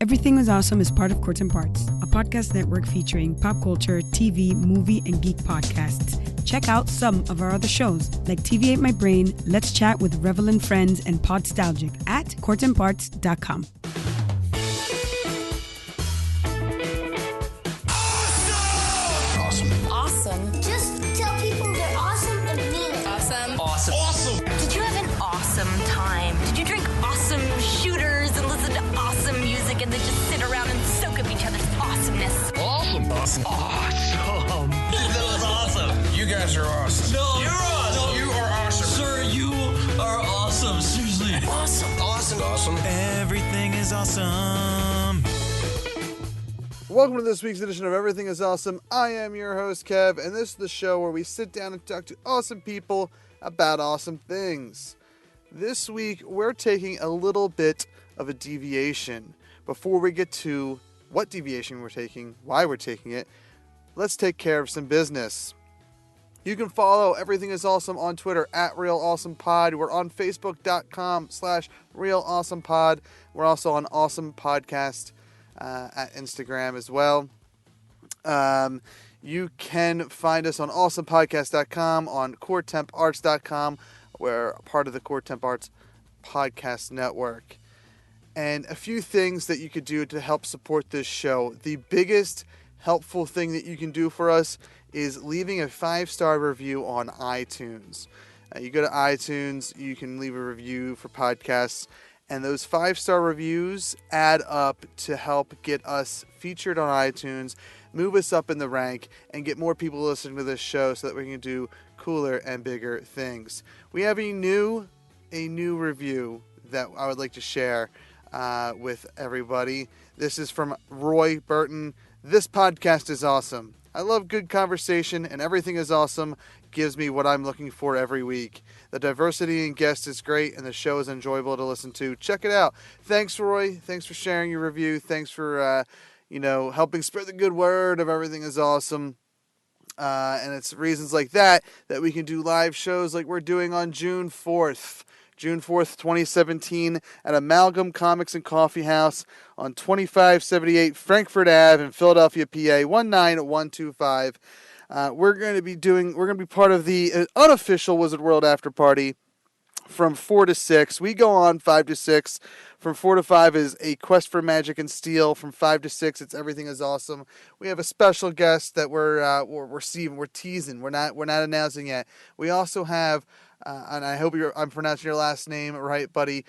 Everything is Awesome is part of Courts and Parts, a podcast network featuring pop culture, TV, movie, and geek podcasts. Check out some of our other shows, like TV Ate My Brain, Let's Chat with Revelin Friends, and Podstalgic at courtsandparts.com. Awesome. Just tell people they're awesome and mean it. Awesome. Did you have an awesome time? Did you drink awesome shooters and listen to awesome music and then just sit around and soak up each other's awesomeness? Awesome. That was awesome. You guys are awesome. No, You're awesome. You are awesome. sir, you are awesome. Seriously. Awesome. Everything is awesome. Welcome to this week's edition of Everything is Awesome. I am your host, Kev, and this is the show where we sit down and talk to awesome people about awesome things. This week, we're taking a little bit of a deviation. Before we get to what deviation we're taking, why we're taking it, let's take care of some business. You can follow Everything is Awesome on Twitter at RealAwesomePod. We're on Facebook.com/RealAwesomePod. We're also on Awesome Podcast at Instagram as well. You can find us on awesomepodcast.com, on coretemparts.com. We're part of the Core Temp Arts podcast network. And a few things that you could do to help support this show. The biggest helpful thing that you can do for us is leaving a 5-star review on iTunes. You go to iTunes, you can leave a review for podcasts, and those 5-star reviews add up to help get us featured on iTunes, move us up in the rank, and get more people listening to this show so that we can do cooler and bigger things. We have a new review that I would like to share with everybody. This is from Roy Burton. This podcast is awesome. I love good conversation, and Everything is Awesome gives me what I'm looking for every week. The diversity in guests is great, and the show is enjoyable to listen to. Check it out. Thanks, Roy. Thanks for sharing your review. Thanks for, helping spread the good word of Everything is Awesome. And it's reasons like that we can do live shows like we're doing on June 4th. June 4th, 2017, at Amalgam Comics and Coffee House on 2578 Frankfurt Ave in Philadelphia, PA 19125. We're going to be part of the unofficial Wizard World After Party from 4 to 6. We go on 5 to 6. From 4 to 5 is A Quest for Magic and Steel. From 5 to 6, it's Everything is Awesome. We have a special guest that we're teasing. We're not announcing yet. We also have, and I hope I'm pronouncing your last name right, buddy.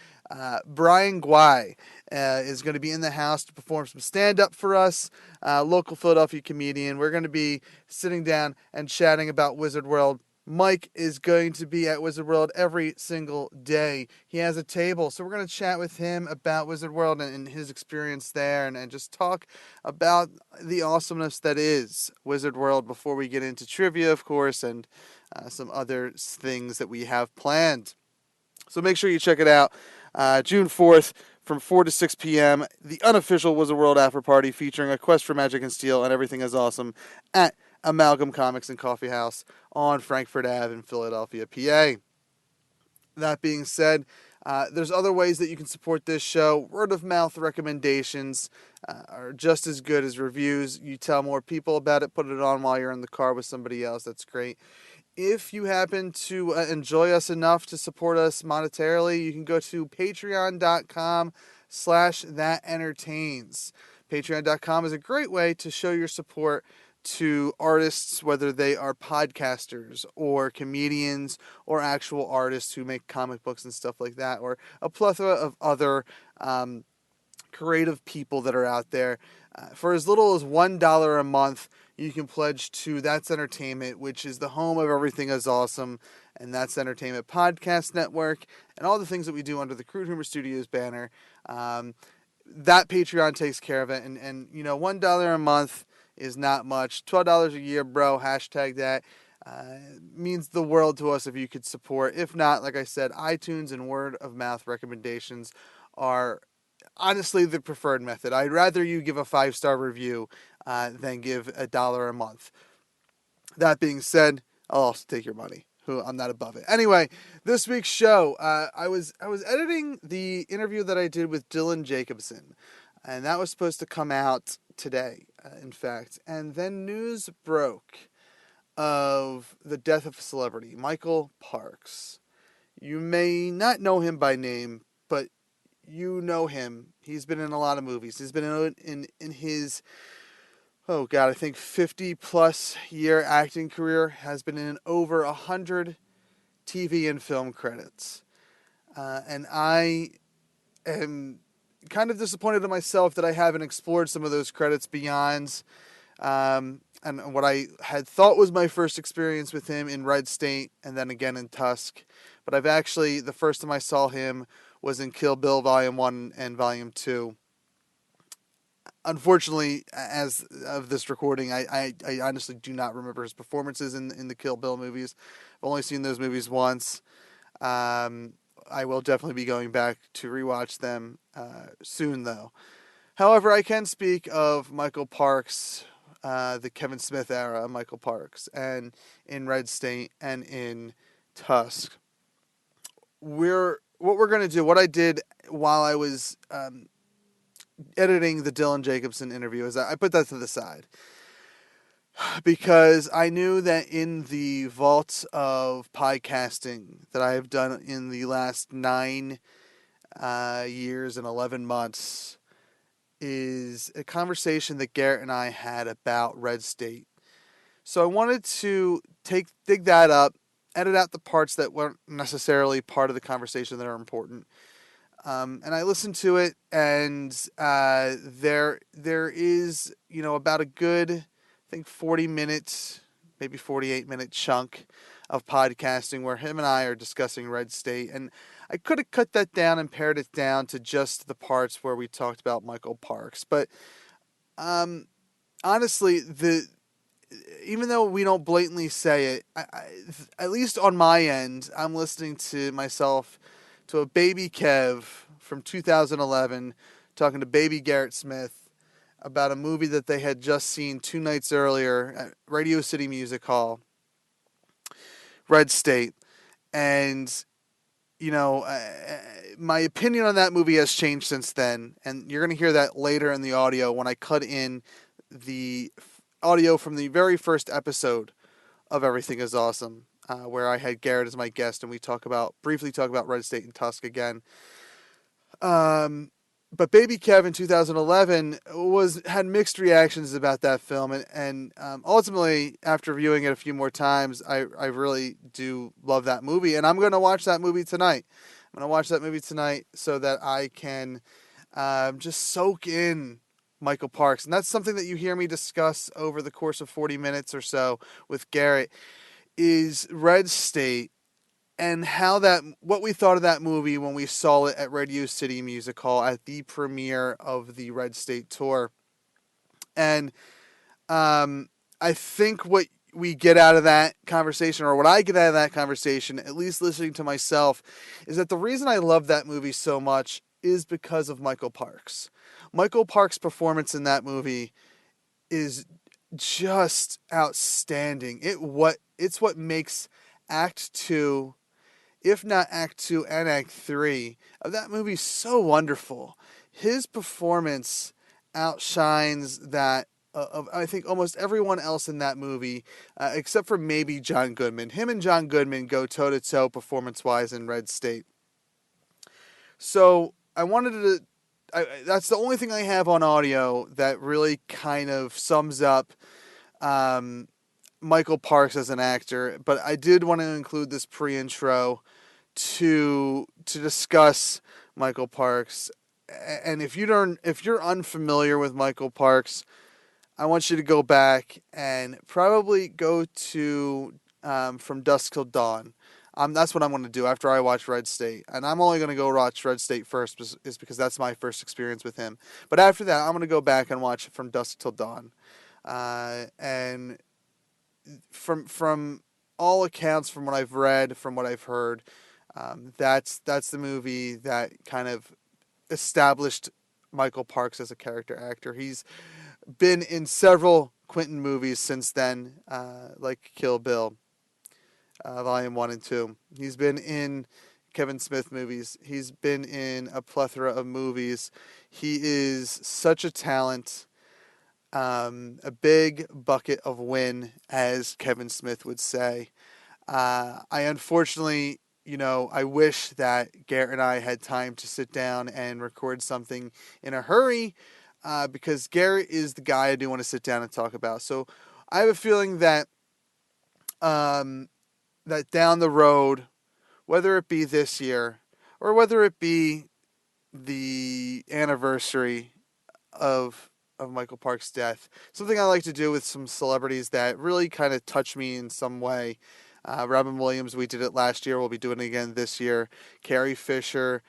Brian Guai is going to be in the house to perform some stand-up for us. Local Philadelphia comedian. We're going to be sitting down and chatting about Wizard World. Mike is going to be at Wizard World every single day. He has a table, so we're going to chat with him about Wizard World and his experience there, and just talk about the awesomeness that is Wizard World before we get into trivia, of course, and some other things that we have planned. So make sure you check it out. June 4th from 4 to 6 p.m., the unofficial Wizard World After Party featuring A Quest for Magic and Steel and Everything is Awesome at Amalgam Comics and Coffee House on Frankfurt Ave in Philadelphia, PA. That being said, there's other ways that you can support this show. Word of mouth recommendations are just as good as reviews. You tell more people about it, put it on while you're in the car with somebody else. That's great. If you happen to enjoy us enough to support us monetarily, you can go to patreon.com/thatentertains. Patreon.com is a great way to show your support to artists, whether they are podcasters or comedians or actual artists who make comic books and stuff like that, or a plethora of other creative people that are out there. For as little as $1 a month, you can pledge to That's Entertainment, which is the home of Everything is Awesome, and That's Entertainment Podcast Network, and all the things that we do under the Crude Humor Studios banner. That Patreon takes care of it, and $1 a month is not much. $12 a year, bro. Hashtag that. Means the world to us if you could support. If not, like I said, iTunes and word of mouth recommendations are honestly the preferred method. I'd rather you give a 5-star review than give $1 a month. That being said, I'll also take your money. I'm not above it. Anyway, this week's show, I was editing the interview that I did with Dylan Jacobson. And that was supposed to come out today, in fact. And then news broke of the death of a celebrity, Michael Parks. You may not know him by name, but you know him. He's been in a lot of movies. He's been in his, oh God, I think 50-plus year acting career, has been in over 100 TV and film credits. And I am kind of disappointed in myself that I haven't explored some of those credits beyond and what I had thought was my first experience with him in Red State and then again in Tusk. But I've actually, the first time I saw him was in Kill Bill Volume 1 and Volume 2. Unfortunately, as of this recording, I honestly do not remember his performances in the Kill Bill movies. I've only seen those movies once. I will definitely be going back to rewatch them soon, though. However, I can speak of Michael Parks, the Kevin Smith era of Michael Parks, and in Red State and in Tusk. What we're going to do, what I did while I was editing the Dylan Jacobson interview, is I put that to the side. Because I knew that in the vault of podcasting that I have done in the last 9 years and 11 months is a conversation that Garrett and I had about Red State. So I wanted to dig that up, edit out the parts that weren't necessarily part of the conversation that are important. And I listened to it, and there is, about a good, I think 40 minutes, maybe 48-minute chunk of podcasting where him and I are discussing Red State. And I could have cut that down and pared it down to just the parts where we talked about Michael Parks. But honestly, even though we don't blatantly say it, at least on my end, I'm listening to myself to a baby Kev from 2011 talking to baby Garrett Smith about a movie that they had just seen 2 nights earlier at Radio City Music Hall, Red State. And, my opinion on that movie has changed since then. And you're going to hear that later in the audio when I cut in the audio from the very first episode of Everything is Awesome, where I had Garrett as my guest, and we briefly talk about Red State and Tusk again. But Baby Kev in 2011 had mixed reactions about that film, and ultimately, after viewing it a few more times, I really do love that movie, and I'm going to watch that movie tonight. I'm going to watch that movie tonight so that I can just soak in Michael Parks, and that's something that you hear me discuss over the course of 40 minutes or so with Garrett, is Red State and what we thought of that movie when we saw it at Radio City Music Hall at the premiere of the Red State tour. And I think what we get out of that conversation, or what I get out of that conversation, at least listening to myself, is that the reason I love that movie so much is because of Michael Parks. Michael Parks' performance in that movie is just outstanding. It's what makes Act 2, if not Act 2 and Act 3, of that movie so wonderful. His performance outshines that of, I think, almost everyone else in that movie, except for maybe John Goodman. Him and John Goodman go toe-to-toe performance-wise in Red State. So I wanted to... that's the only thing I have on audio that really kind of sums up Michael Parks as an actor, but I did want to include this pre-intro to discuss Michael Parks. And if you're unfamiliar with Michael Parks, I want you to go back and probably go to From Dusk Till Dawn. That's what I'm going to do after I watch Red State. And I'm only going to go watch Red State first, is because that's my first experience with him. But after that, I'm going to go back and watch From Dusk Till Dawn. And from all accounts, from what I've read, from what I've heard, that's the movie that kind of established Michael Parks as a character actor. He's been in several Quentin movies since then, like Kill Bill, Volume 1 and 2. He's been in Kevin Smith movies. He's been in a plethora of movies. He is such a talent, a big bucket of win, as Kevin Smith would say. I unfortunately, I wish that Garrett and I had time to sit down and record something in a hurry, because Garrett is the guy I do want to sit down and talk about. So I have a feeling that that down the road, whether it be this year or whether it be the anniversary of Michael Park's death, something I like to do with some celebrities that really kind of touch me in some way. Robin Williams, we did it last year. We'll be doing it again this year. Carrie Fisher,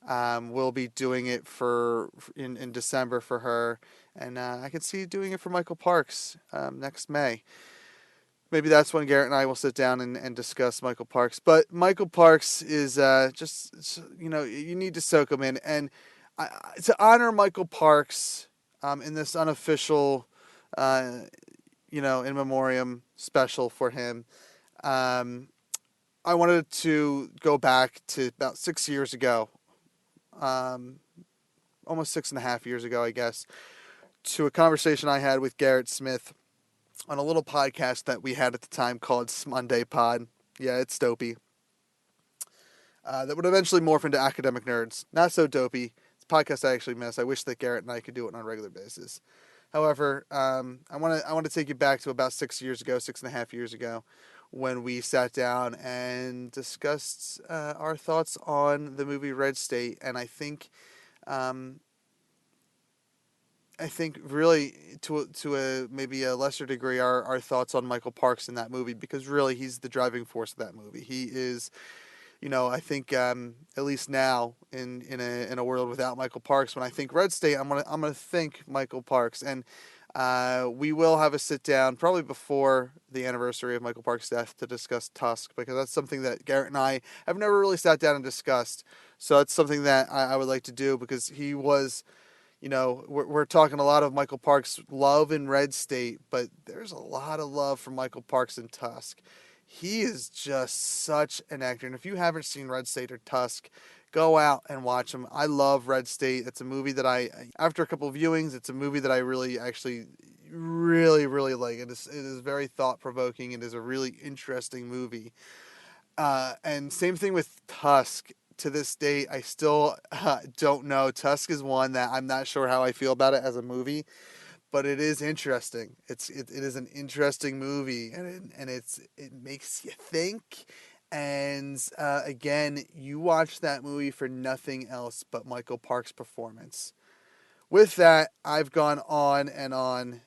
we'll be doing it in December for her, and I can see doing it for Michael Parks next May. Maybe that's when Garrett and I will sit down and discuss Michael Parks. But Michael Parks is just, you need to soak him in. And to honor Michael Parks in this unofficial, in memoriam special for him, I wanted to go back to about 6 years ago, almost 6.5 years ago, I guess, to a conversation I had with Garrett Smith on a little podcast that we had at the time called SMonday Pod. Yeah, it's dopey. That would eventually morph into Academic Nerds. Not so dopey. It's a podcast I actually miss. I wish that Garrett and I could do it on a regular basis. However, I want to take you back to about 6.5 years ago, when we sat down and discussed our thoughts on the movie Red State. And I think really to a maybe a lesser degree our thoughts on Michael Parks in that movie, because really he's the driving force of that movie. He is, I think at least now in a world without Michael Parks, when I think Red State, I'm gonna think Michael Parks. And we will have a sit down probably before the anniversary of Michael Parks' death to discuss Tusk, because that's something that Garrett and I have never really sat down and discussed. So it's something that I would like to do, because he was, we're talking a lot of Michael Parks' love in Red State, but there's a lot of love for Michael Parks in Tusk. He is just such an actor. And if you haven't seen Red State or Tusk, go out and watch him. I love Red State. It's a movie that after a couple of viewings, it's a movie that I really like. It is very thought-provoking. It is a really interesting movie. And same thing with Tusk. To this day, I still don't know. Tusk is one that I'm not sure how I feel about it as a movie, but it is interesting. It is an interesting movie, and it makes you think. And again, you watch that movie for nothing else but Michael Parks' performance. With that, I've gone on and on.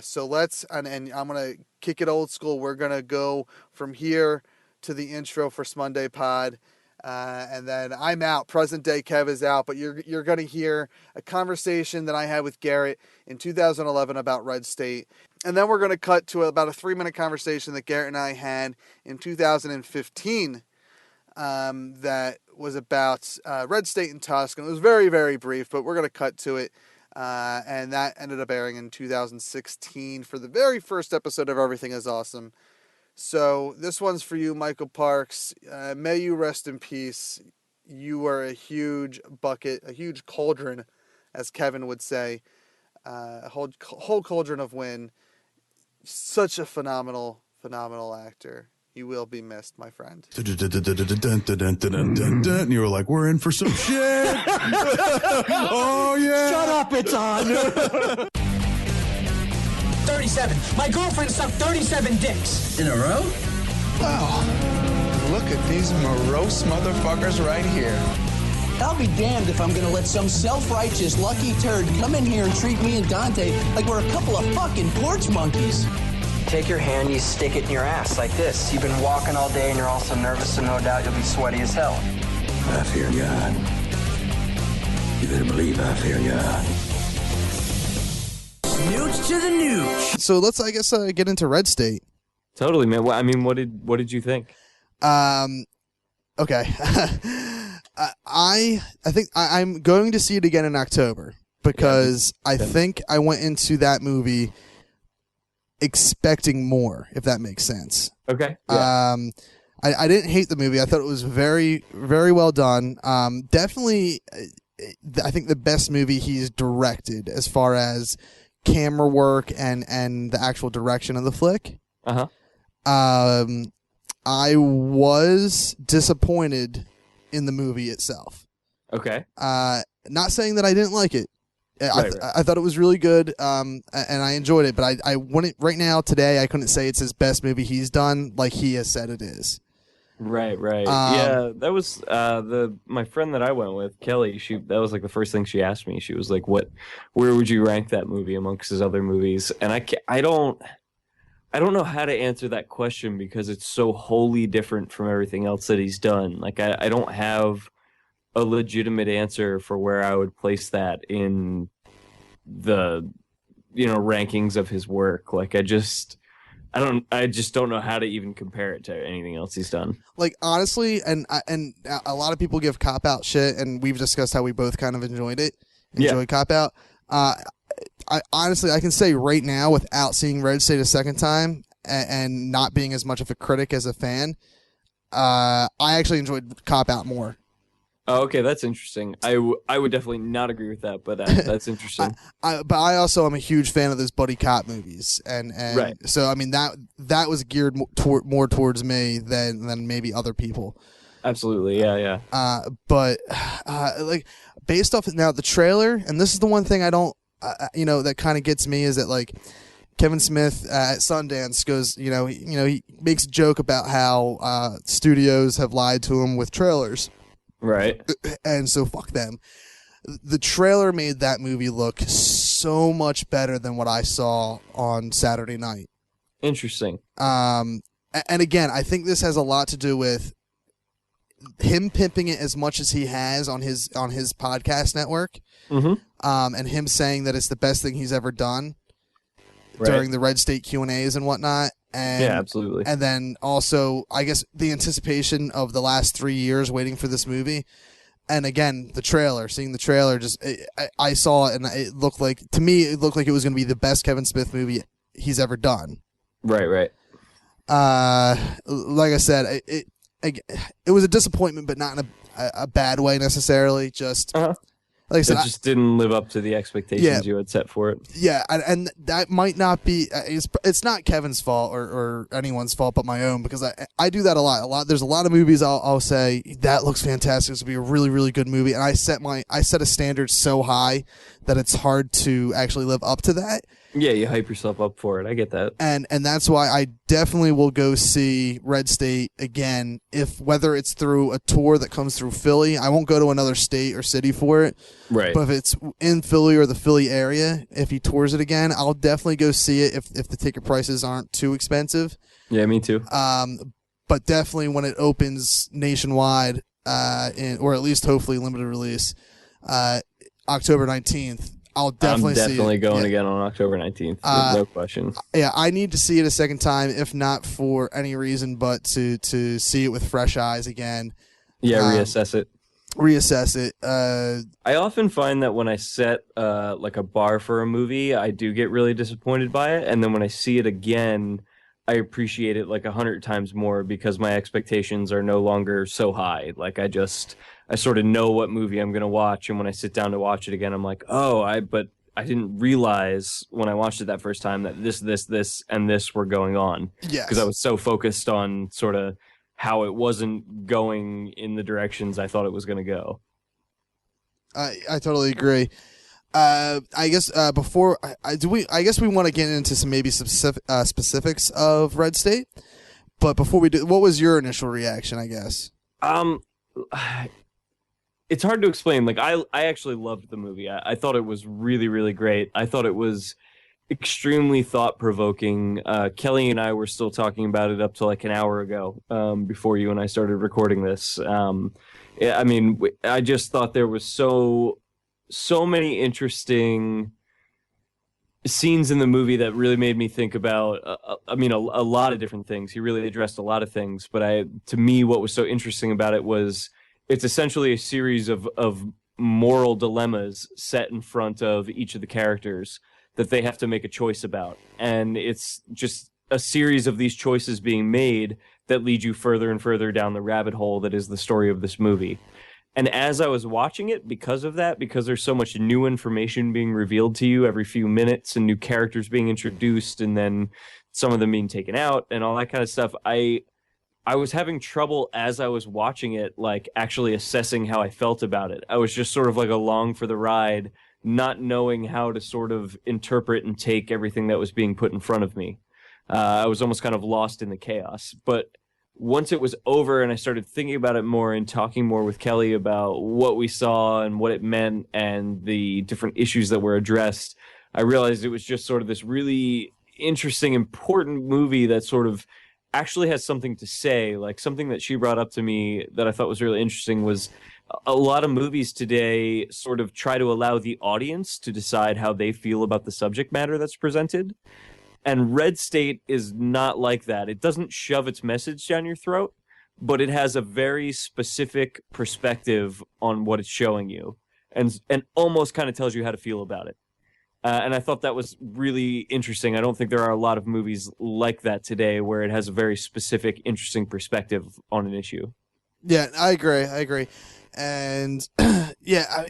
So and I'm gonna kick it old school. We're gonna go from here to the intro for SMonday Pod. And then I'm out. Present day Kev is out, but you're going to hear a conversation that I had with Garrett in 2011 about Red State. And then we're going to cut to about a 3-minute conversation that Garrett and I had in 2015 that was about Red State and Tusk. And it was very, very brief, but we're going to cut to it. And that ended up airing in 2016 for the very first episode of Everything is Awesome. So this one's for you, Michael Parks. May you rest in peace. You were a huge bucket, a huge cauldron, as Kevin would say. A whole cauldron of win. Such a phenomenal actor. You will be missed, my friend. And you were like, we're in for some shit. Oh, yeah. Shut up, it's on. 37. My girlfriend sucked 37 dicks. In a row? Wow. Look at these morose motherfuckers right here. I'll be damned if I'm gonna let some self-righteous lucky turd come in here and treat me and Dante like we're a couple of fucking porch monkeys. Take your hand, you stick it in your ass like this. You've been walking all day and you're also nervous, so no doubt you'll be sweaty as hell. I fear God. You better believe I fear God. Nooch to the nooch. So let's, I guess, get into Red State. Totally, man. I mean, what did you think? Okay. I think I'm going to see it again in October, because I think I went into that movie expecting more, if that makes sense. Okay. Yeah. I didn't hate the movie. I thought it was very, very well done. Definitely, I think the best movie he's directed as far as camera work and the actual direction of the flick. Uh-huh. I was disappointed in the movie itself. Okay. Not saying that I didn't like it. Right. I thought it was really good, and I enjoyed it. But I wouldn't right now today. I couldn't say it's his best movie he's done, like he has said it is. Right. Yeah, that was my friend that I went with, Kelly. That was like the first thing she asked me. She was like, where would you rank that movie amongst his other movies? And I don't know how to answer that question because it's so wholly different from everything else that he's done. Like I don't have a legitimate answer for where I would place that in the rankings of his work. Like I just don't know how to even compare it to anything else he's done. Like honestly, and a lot of people give Cop Out shit, and we've discussed how we both kind of enjoyed Cop Out. I honestly, I can say right now, without seeing Red State a second time and not being as much of a critic as a fan, I actually enjoyed Cop Out more. Oh, okay, that's interesting. I would definitely not agree with that, but that's interesting. But I also am a huge fan of those buddy cop movies, and right. So I mean that was geared more towards me than maybe other people. Absolutely, yeah. But like based off now the trailer, and this is the one thing I don't, that kind of gets me is that like Kevin Smith at Sundance goes, he makes a joke about how studios have lied to him with trailers. Right. And so fuck them. The trailer made that movie look so much better than what I saw on Saturday night. Interesting. And again, I think this has a lot to do with him pimping it as much as he has on his podcast network. Mm-hmm. And him saying that it's the best thing he's ever done during the Red State Q&As and whatnot. And, yeah, absolutely. And then also, I guess, the anticipation of the last 3 years waiting for this movie. And again, seeing the trailer, I saw it and it looked like it was going to be the best Kevin Smith movie he's ever done. Right. Like I said, it was a disappointment, but not in a bad way necessarily. Just like I said, it just didn't live up to the expectations you had set for it. Yeah, and that might not be. It's not Kevin's fault or anyone's fault but my own, because I do that a lot. There's a lot of movies I'll say that looks fantastic. This will be a really, really good movie, and I set a standard so high that it's hard to actually live up to that. Yeah, you hype yourself up for it. I get that. And that's why I definitely will go see Red State again, whether it's through a tour that comes through Philly. I won't go to another state or city for it. Right. But if it's in Philly or the Philly area, if he tours it again, I'll definitely go see it if the ticket prices aren't too expensive. Yeah, me too. But definitely when it opens nationwide, or at least hopefully limited release, October 19th, I'm definitely going again on October 19th. No question. Yeah, I need to see it a second time, if not for any reason but to see it with fresh eyes again. Yeah, reassess it. I often find that when I set like a bar for a movie, I do get really disappointed by it, and then when I see it again, I appreciate it like 100 times more because my expectations are no longer so high. Like I sort of know what movie I'm going to watch, and when I sit down to watch it again, I'm like, but I didn't realize when I watched it that first time that this, and this were going on. Yes. Because I was so focused on sort of how it wasn't going in the directions I thought it was going to go. I totally agree. I guess before I guess we want to get into some specifics of Red State, but before we do, what was your initial reaction? I guess. It's hard to explain. Like I actually loved the movie. I thought it was really, really great. I thought it was extremely thought-provoking. Kelly and I were still talking about it up to like an hour ago, before you and I started recording this. I just thought there was so many interesting scenes in the movie that really made me think about a lot of different things. He really addressed a lot of things, but to me what was so interesting about it was it's essentially a series of moral dilemmas set in front of each of the characters that they have to make a choice about, and it's just a series of these choices being made that lead you further and further down the rabbit hole that is the story of this movie. And as I was watching it, because of that, because there's so much new information being revealed to you every few minutes and new characters being introduced and then some of them being taken out and all that kind of stuff, I was having trouble as I was watching it, like actually assessing how I felt about it. I was just sort of like along for the ride, not knowing how to sort of interpret and take everything that was being put in front of me. I was almost kind of lost in the chaos. But once it was over and I started thinking about it more and talking more with Kelly about what we saw and what it meant and the different issues that were addressed, I realized it was just sort of this really interesting, important movie that sort of actually has something to say. Like something that she brought up to me that I thought was really interesting was a lot of movies today sort of try to allow the audience to decide how they feel about the subject matter that's presented. And Red State is not like that. It doesn't shove its message down your throat, but it has a very specific perspective on what it's showing you and almost kind of tells you how to feel about it. And I thought that was really interesting. I don't think there are a lot of movies like that today where it has a very specific, interesting perspective on an issue. Yeah, I agree. And yeah,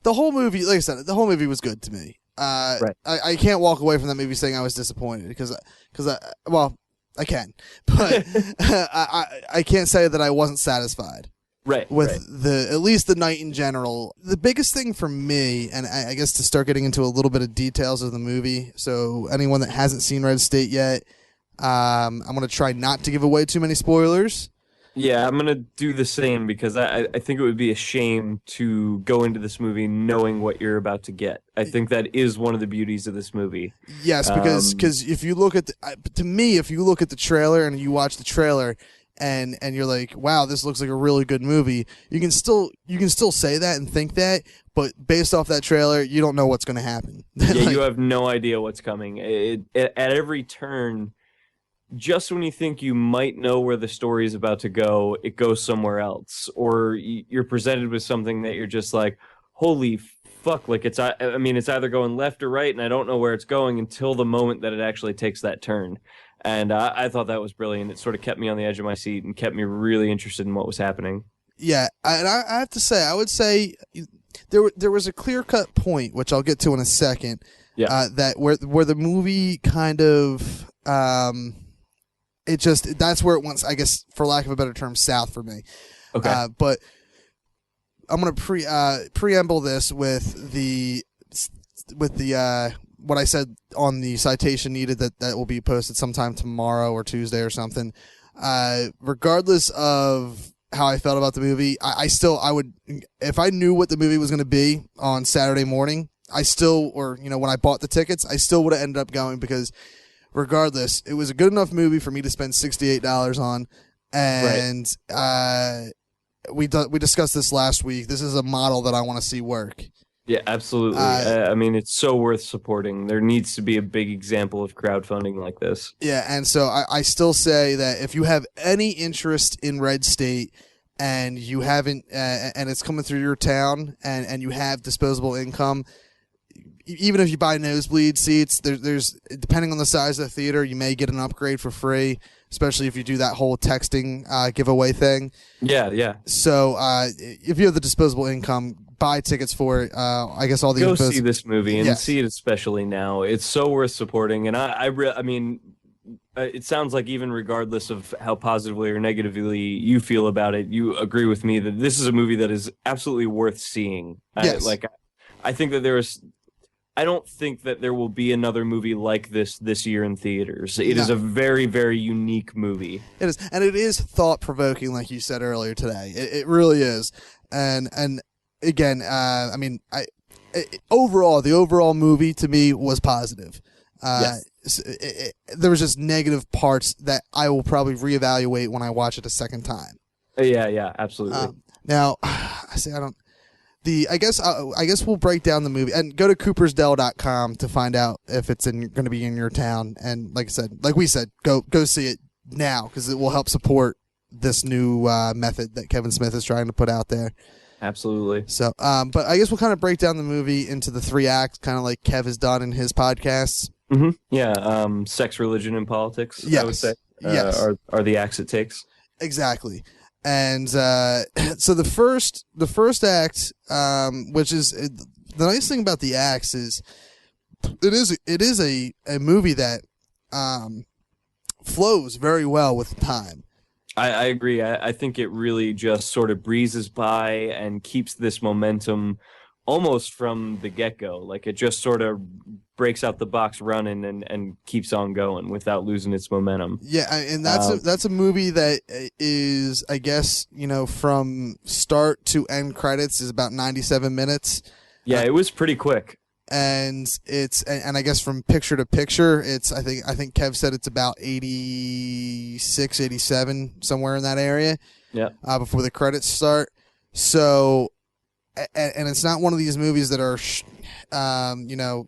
the whole movie, like I said, the whole movie was good to me. Right. I can't walk away from that movie saying I was disappointed because I can, but I can't say that I wasn't satisfied. Right. With at least the night in general. The biggest thing for me, and I guess to start getting into a little bit of details of the movie, so anyone that hasn't seen Red State yet, I'm going to try not to give away too many spoilers. Yeah, I'm going to do the same because I think it would be a shame to go into this movie knowing what you're about to get. I think that is one of the beauties of this movie. Yes, because if you look at if you look at the trailer and you watch the trailer and you're like, wow, this looks like a really good movie, you can still say that and think that, but based off that trailer, you don't know what's going to happen. Yeah, you have no idea what's coming. At every turn, just when you think you might know where the story is about to go, it goes somewhere else. Or you're presented with something that you're just like, holy fuck, like it's either going left or right, and I don't know where it's going until the moment that it actually takes that turn. And I thought that was brilliant. It sort of kept me on the edge of my seat and kept me really interested in what was happening. Yeah, and I have to say, I would say there was a clear-cut point, which I'll get to in a second, that where the movie kind of... that's where it went, I guess, for lack of a better term, south for me. Okay. But I'm going to preamble this with the what I said on the citation needed that will be posted sometime tomorrow or Tuesday or something. Regardless of how I felt about the movie, I would, if I knew what the movie was going to be on Saturday morning, when I bought the tickets, I still would have ended up going because regardless, it was a good enough movie for me to spend $68 on. And we discussed this last week. This is a model that I want to see work. Yeah, absolutely. I mean, it's so worth supporting. There needs to be a big example of crowdfunding like this. Yeah, and so I still say that if you have any interest in Red State and you haven't, and it's coming through your town and you have disposable income, even if you buy nosebleed seats, there's depending on the size of the theater, you may get an upgrade for free, especially if you do that whole texting giveaway thing. Yeah. So if you have the disposable income, buy tickets for it. I guess all the go see this movie and yes. see it especially now. It's so worth supporting, and I mean, it sounds like even regardless of how positively or negatively you feel about it, you agree with me that this is a movie that is absolutely worth seeing. Yes. I think that I don't think that there will be another movie like this year in theaters. It is a very, very unique movie. It is, and it is thought-provoking, like you said earlier today. It really is. And again, I mean, overall, the overall movie to me was positive. Yes. There was just negative parts that I will probably reevaluate when I watch it a second time. Yeah, absolutely. Now, I guess we'll break down the movie and go to coopersdell.com to find out if it's going to be in your town. And like we said, go see it now because it will help support this new method that Kevin Smith is trying to put out there. Absolutely. So, but I guess we'll kind of break down the movie into the 3 acts, kind of like Kev has done in his podcasts. Mm-hmm. Yeah. Sex, religion, and politics. Yes. I would say. Yes. are the acts it takes. Exactly. And so the first act, which is the nice thing about the acts is it is a movie that flows very well with time. I agree. I think it really just sort of breezes by and keeps this momentum almost from the get-go. Like it just sort of breaks out the box running and keeps on going without losing its momentum. Yeah, and that's a movie that is, I guess, from start to end credits is about 97 minutes. Yeah, it was pretty quick. And and I guess from picture to picture, it's I think Kev said it's about 86, 87, somewhere in that area. Yeah. Before the credits start. So, and it's not one of these movies that are,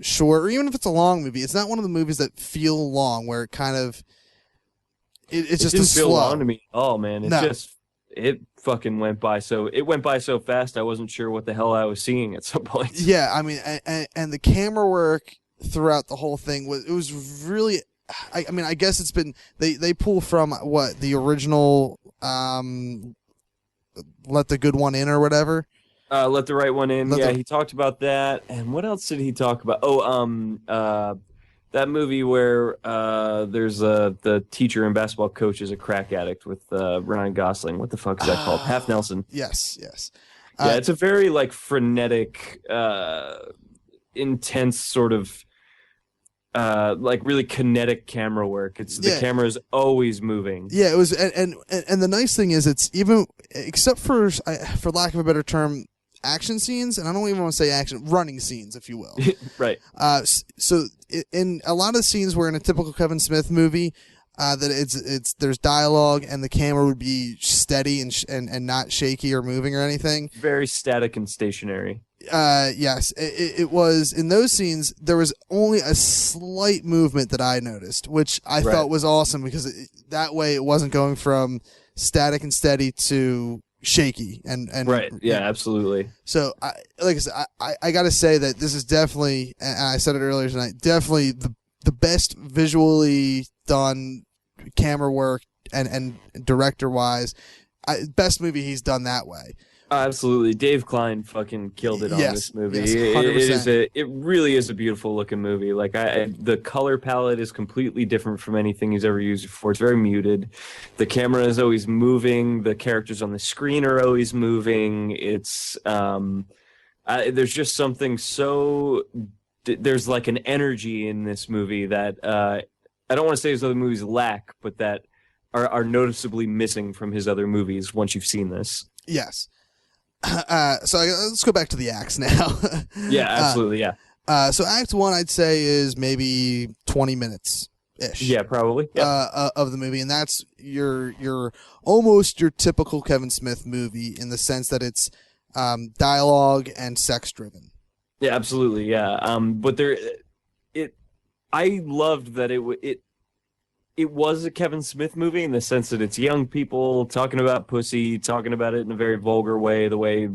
short, or even if it's a long movie, it's not one of the movies that feel long, where it kind of, it's just didn't a slow. feel long to me. Oh man, No. It fucking went by so fast. I wasn't sure what the hell I was seeing at some point. Yeah, I mean, and the camera work throughout the whole thing was really. I mean, I guess it's been they pull from what the original, Let the Good One In or whatever. Let the Right One In. He talked about that. And what else did he talk about? That movie where there's the teacher and basketball coach is a crack addict with Ryan Gosling. What the fuck is that called? Half Nelson. Yes. Yeah, it's a very like frenetic, intense sort of like really kinetic camera work. The camera is always moving. Yeah, it was, and the nice thing is it's even, except for lack of a better term, action scenes, and I don't even want to say action, running scenes, if you will. Right. So in a lot of the scenes where in a typical Kevin Smith movie, that there's dialogue and the camera would be steady and not shaky or moving or anything. Very static and stationary. Yes, it was in those scenes. There was only a slight movement that I noticed, which I thought was awesome because that way it wasn't going from static and steady to shaky and right. Yeah, absolutely. So like I said, I got to say that this is definitely, and I said it earlier tonight, definitely the best visually done camera work and director wise, best movie he's done that way. Absolutely. Dave Klein fucking killed it on this movie. Yes, 100%. It really is a beautiful looking movie. Like the color palette is completely different from anything he's ever used before. It's very muted. The camera is always moving. The characters on the screen are always moving. It's there's just something so there's like an energy in this movie that I don't want to say his other movies lack, but that are noticeably missing from his other movies once you've seen this. Yes. So let's go back to the acts now. Yeah, absolutely. Yeah. So Act 1, I'd say, is maybe 20 minutes ish. Yeah, probably. Yeah. Of the movie, and that's your almost your typical Kevin Smith movie in the sense that it's dialogue and sex driven. Yeah, absolutely. Yeah. But I loved that it was a Kevin Smith movie in the sense that it's young people talking about pussy, talking about it in a very vulgar way, the way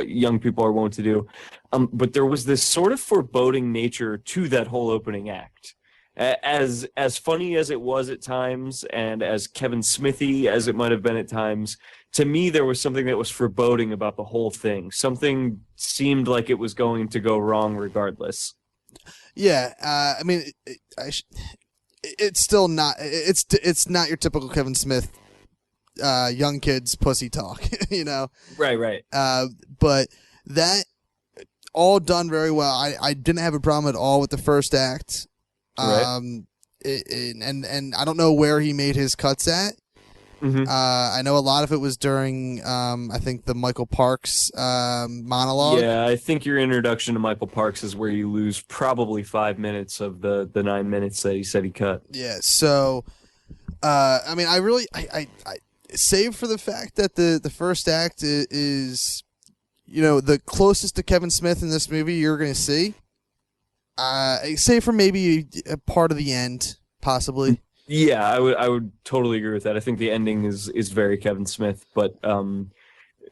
young people are wont to do. But there was this sort of foreboding nature to that whole opening act. As funny as it was at times and as Kevin Smithy as it might have been at times, to me there was something that was foreboding about the whole thing. Something seemed like it was going to go wrong regardless. Yeah, I mean, it's still not. It's not your typical Kevin Smith, young kids pussy talk, you know. Right. But that all done very well. I didn't have a problem at all with the first act. Right. And I don't know where he made his cuts at. Mm-hmm. I know a lot of it was during, I think, the Michael Parks monologue. Yeah, I think your introduction to Michael Parks is where you lose probably 5 minutes of the 9 minutes that he said he cut. Yeah, so, I mean, I save for the fact that the first act is, you know, the closest to Kevin Smith in this movie you're going to see. Save for maybe a part of the end, possibly. Yeah, I would totally agree with that. I think the ending is very Kevin Smith, but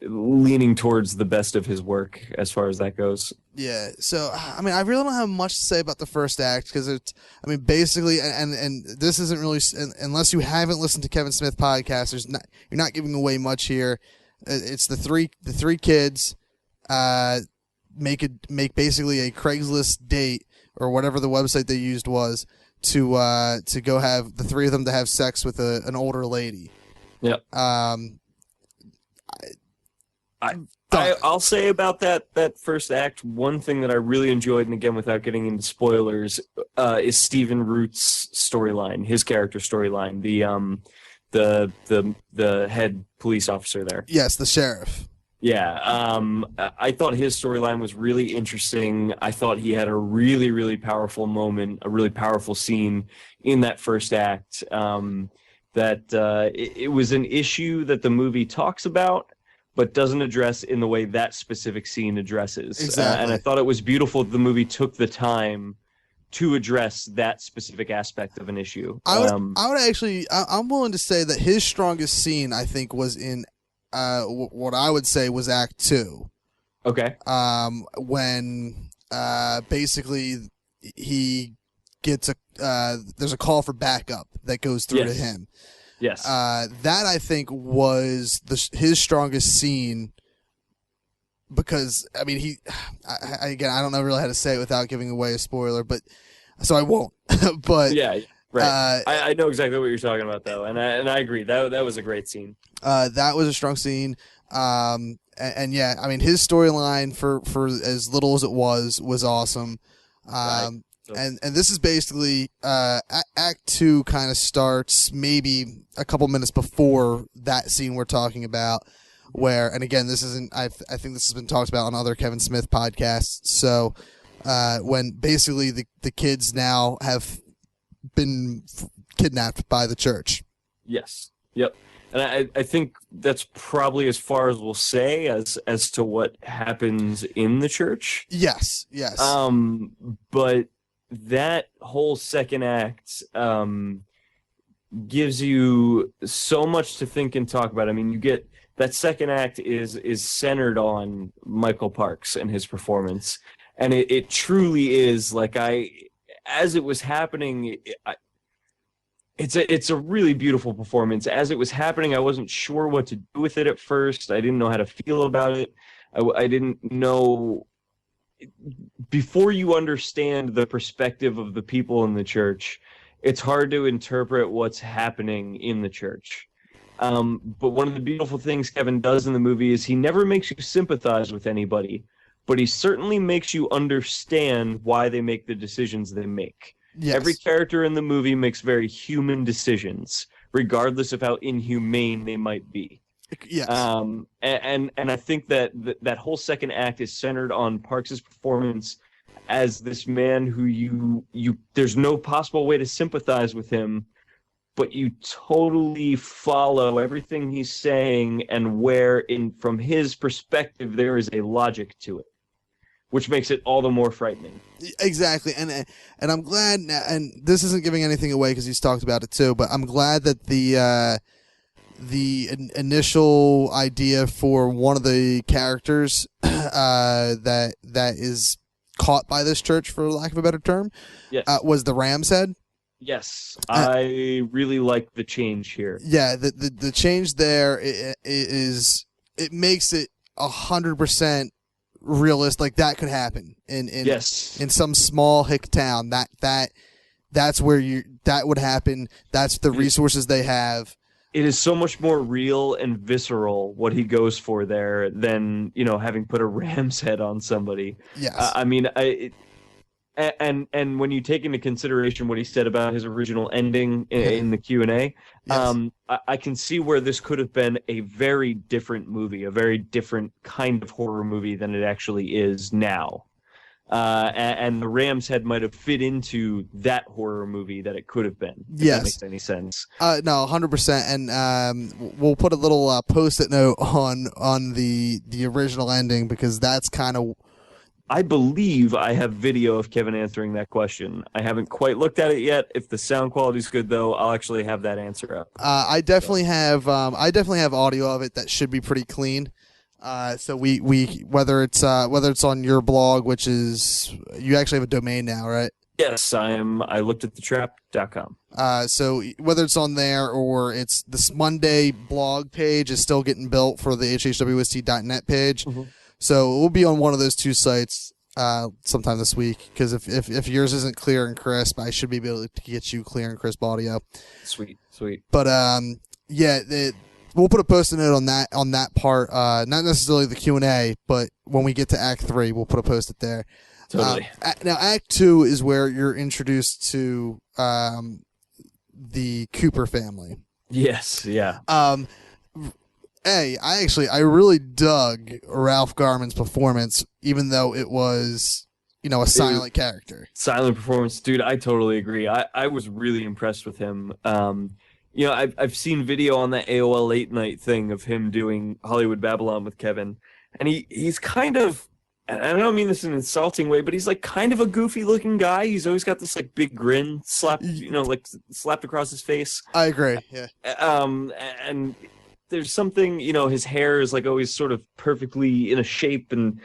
leaning towards the best of his work as far as that goes. Yeah, so I mean, I really don't have much to say about the first act because I mean, basically, and this isn't really unless you haven't listened to Kevin Smith podcast. You're not giving away much here. It's the three kids make basically a Craigslist date or whatever the website they used was to go have the three of them to have sex with an older lady. Yep. I'll say about that first act, one thing that I really enjoyed, and again, without getting into spoilers, is Stephen Root's storyline, his character storyline, the head police officer there. Yes, the sheriff. Yeah, I thought his storyline was really interesting. I thought he had a really, really powerful moment, a really powerful scene in that first act. It was an issue that the movie talks about, but doesn't address in the way that specific scene addresses. Exactly. And I thought it was beautiful that the movie took the time to address that specific aspect of an issue. I'm willing to say that his strongest scene, I think, was in what I would say was Act 2. Okay. When basically he gets there's a call for backup that goes through to him. Yes. That I think was his strongest scene because I mean I don't know really how to say it without giving away a spoiler, but so I won't. But yeah, right. I know exactly what you're talking about though, and I agree that was a great scene. That was a strong scene. And yeah, I mean his storyline for as little as it was awesome. Right. And this is basically Act 2 kind of starts maybe a couple minutes before that scene we're talking about, where, and again, this isn't, I think this has been talked about on other Kevin Smith podcasts. So when basically the kids now have been kidnapped by the church. Yes. Yep. And I think that's probably as far as we'll say as to what happens in the church. Yes. But that whole second act gives you so much to think and talk about. I mean, you get that second act is centered on Michael Parks and his performance, and it truly is like as it was happening. It's a really beautiful performance. As it was happening, I wasn't sure what to do with it at first. I didn't know how to feel about it. I didn't know. Before you understand the perspective of the people in the church, it's hard to interpret what's happening in the church. But one of the beautiful things Kevin does in the movie is he never makes you sympathize with anybody, but he certainly makes you understand why they make the decisions they make. Yes. Every character in the movie makes very human decisions, regardless of how inhumane they might be. Yes. And I think that whole second act is centered on Parks' performance as this man who you there's no possible way to sympathize with him, but you totally follow everything he's saying, and where from his perspective there is a logic to it, which makes it all the more frightening. Exactly, and I'm glad, and this isn't giving anything away because he's talked about it too, but I'm glad that the initial idea for one of the characters that is caught by this church, for lack of a better term, yes. Was the ram's head. Yes, I really like the change here. Yeah, the change there is it makes it 100% realistic. Like that could happen in some small hick town. That's where that would happen. That's the resources they have. It is so much more real and visceral what he goes for there than, having put a ram's head on somebody. Yes. And when you take into consideration what he said about his original ending in the Q&A, yes. I can see where this could have been a very different movie, a very different kind of horror movie than it actually is now. And the ram's head might have fit into that horror movie that it could have been. If that makes any sense. No, 100%. And we'll put a little post-it note on the original ending because that's kind of. I believe I have video of Kevin answering that question. I haven't quite looked at it yet. If the sound quality is good, though, I'll actually have that answer up. I definitely have audio of it that should be pretty clean. So we whether it's on your blog, which is you actually have a domain now, right? Yes, I am. I looked at thetrap.com. So whether it's on there or it's this Monday blog page is still getting built for the hhwst.net page. Mm-hmm. So it will be on one of those two sites sometime this week, because if yours isn't clear and crisp, I should be able to get you clear and crisp audio. Sweet. But yeah, we'll put a post-it note on that part. Not necessarily the Q&A, but when we get to Act 3, we'll put a post-it there. Totally. Now, Act 2 is where you're introduced to the Cooper family. Yes, yeah. I really dug Ralph Garman's performance, even though it was, a silent character. Silent performance, dude. I totally agree. I was really impressed with him. I've seen video on that AOL late night thing of him doing Hollywood Babylon with Kevin, and he's kind of, and I don't mean this in an insulting way, but he's like kind of a goofy looking guy. He's always got this like big grin slapped across his face. I agree. Yeah. And there's something, his hair is like always sort of perfectly in a shape, and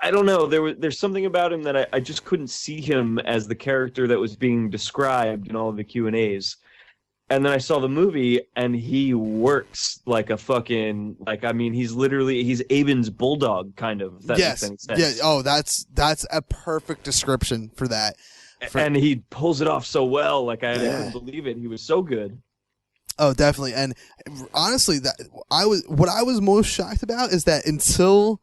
I don't know. There's something about him that I just couldn't see him as the character that was being described in all of the Q&As. And then I saw the movie, and he works like a fucking, he's Aben's bulldog, kind of. If that makes any sense. Yeah. Oh, that's a perfect description for that. And he pulls it off so well. Like I couldn't believe it. He was so good. Oh, definitely. And honestly, what I was most shocked about is that until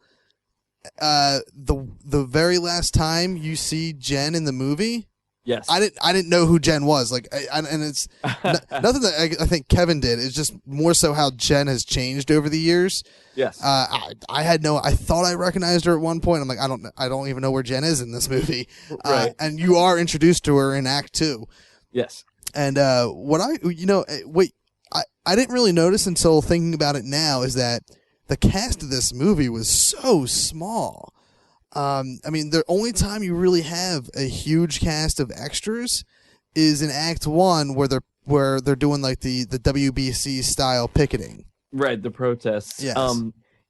the very last time you see Jen in the movie. Yes, I didn't know who Jen was. And it's nothing that I think Kevin did. It's just more so how Jen has changed over the years. Yes, I thought I recognized her at one point. I'm like, I don't even know where Jen is in this movie. Right. And you are introduced to her in Act 2. Yes. And I didn't really notice until thinking about it now is that the cast of this movie was so small. The only time you really have a huge cast of extras is in Act 1 where they're doing like the WBC style picketing. Right, the protests. Yes.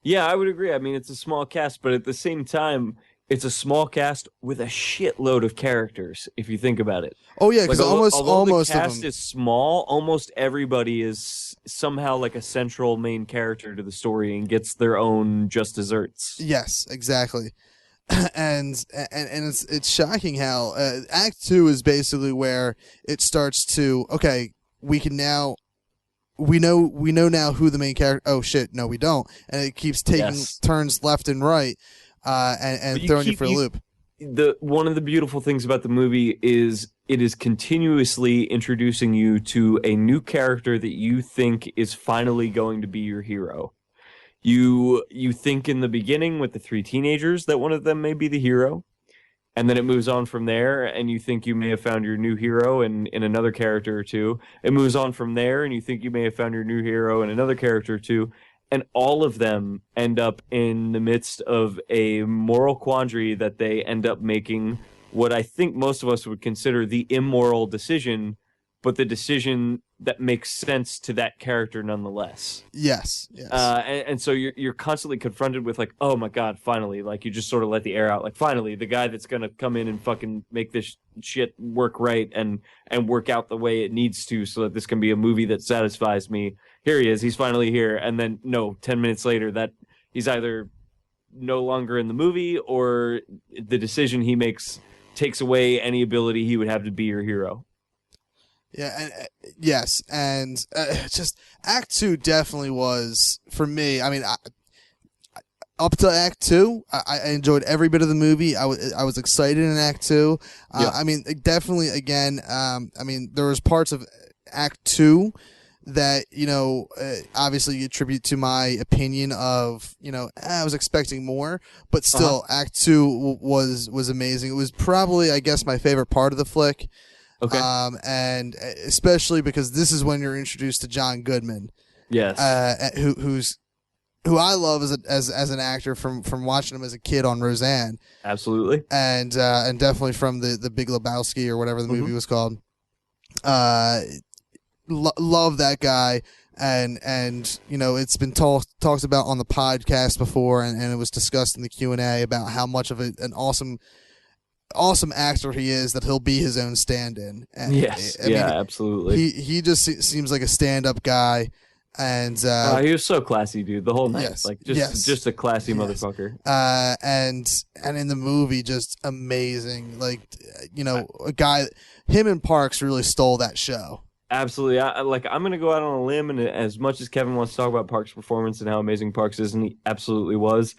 Yeah, I would agree. I mean, it's a small cast, but at the same time, it's a small cast with a shitload of characters, if you think about it. Oh yeah, because although almost the cast of them is small, almost everybody is somehow like a central main character to the story and gets their own just desserts. Yes, exactly. And it's shocking how Act 2 is basically where it starts to we know now who the main character. Oh shit, no, we don't, and it keeps taking turns left and right, and throwing you for a loop. One of the beautiful things about the movie is it is continuously introducing you to a new character that you think is finally going to be your hero. You think in the beginning with the three teenagers that one of them may be the hero, and then it moves on from there, and you think you may have found your new hero in another character or two. It moves on from there, and you think you may have found your new hero in another character or two, and all of them end up in the midst of a moral quandary that they end up making what I think most of us would consider the immoral decision, but the decision that makes sense to that character nonetheless. Yes. And so you're constantly confronted with like, oh my God, finally, like you just sort of let the air out. Like finally, the guy that's going to come in and fucking make this shit work right and work out the way it needs to so that this can be a movie that satisfies me. Here he is. He's finally here. And then 10 minutes later that he's either no longer in the movie or the decision he makes takes away any ability he would have to be your hero. Yeah, and yes, and just Act 2 definitely was for me. I mean, up to Act 2, I enjoyed every bit of the movie. I was excited in Act 2. I mean, definitely again. There was parts of Act 2 that obviously you attribute to my opinion of I was expecting more, but still, Act 2 was amazing. It was probably, I guess, my favorite part of the flick. Okay. And especially because this is when you're introduced to John Goodman. Yes. Who I love as an actor from watching him as a kid on Roseanne. Absolutely. And definitely from the Big Lebowski or whatever the movie was called. Love that guy. and you know, it's been talked about on the podcast before, and it was discussed in the Q&A about how much of an awesome actor he is, that he'll be his own stand-in. And yes, I mean, absolutely. He just seems like a stand-up guy, and he was so classy, dude. The whole night, yes, like just a classy motherfucker. And in the movie, just amazing. Like, you know, him and Parks really stole that show. Absolutely. I'm going to go out on a limb, and as much as Kevin wants to talk about Parks' performance and how amazing Parks is, and he absolutely was,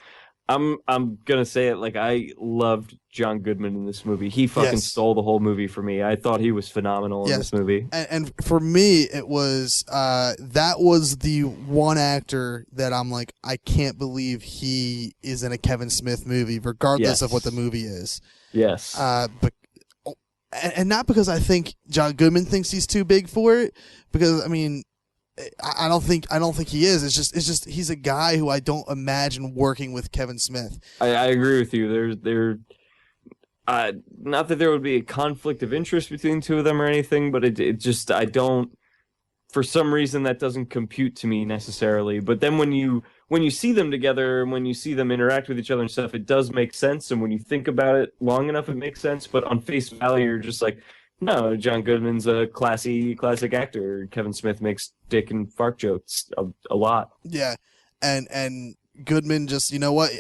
I'm gonna say it. Like, I loved John Goodman in this movie. He fucking stole the whole movie for me. I thought he was phenomenal in this movie. And for me, it was that was the one actor that I'm like, I can't believe he is in a Kevin Smith movie, regardless of what the movie is. Yes. But and not because I think John Goodman thinks he's too big for it, because I mean, I don't think he is. It's just he's a guy who I don't imagine working with Kevin Smith. I agree with you. There not that there would be a conflict of interest between the two of them or anything, but it just, I don't, for some reason that doesn't compute to me necessarily. But then when you see them together and when you see them interact with each other and stuff, it does make sense. And when you think about it long enough, it makes sense. But on face value, you're just like, no, John Goodman's a classic actor. Kevin Smith makes dick and fart jokes a lot. Yeah, and Goodman just, you know what,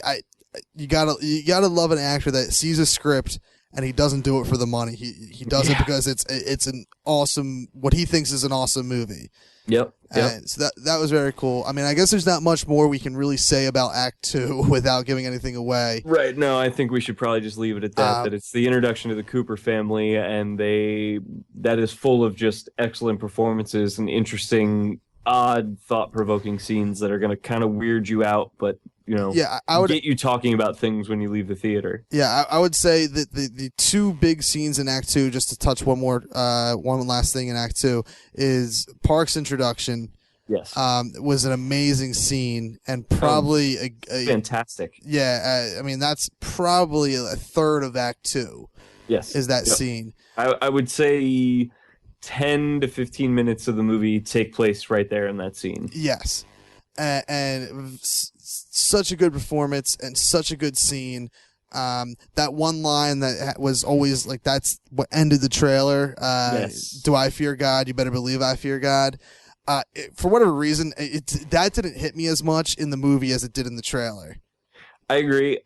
you gotta love an actor that sees a script and he doesn't do it for the money. He does it because it's an awesome, what he thinks is an awesome movie. Yep. And so that was very cool. I mean, I guess there's not much more we can really say about Act 2 without giving anything away. Right. No, I think we should probably just leave it at that. That it's the introduction to the Cooper family, and that is full of just excellent performances and interesting, odd, thought-provoking scenes that are going to kind of weird you out, but you know, I would get you talking about things when you leave the theater. Yeah, I would say that the two big scenes in Act 2, just to touch one last thing in Act 2, is Park's introduction. Yes. Was an amazing scene, and probably a fantastic. Yeah, I mean, that's probably a third of Act 2. Yes. Is that scene. I would say 10 to 15 minutes of the movie take place right there in that scene. Yes. And such a good performance and such a good scene. That one line that was always like, that's what ended the trailer. Yes. Do I fear God? You better believe I fear God. For whatever reason, that didn't hit me as much in the movie as it did in the trailer. I agree.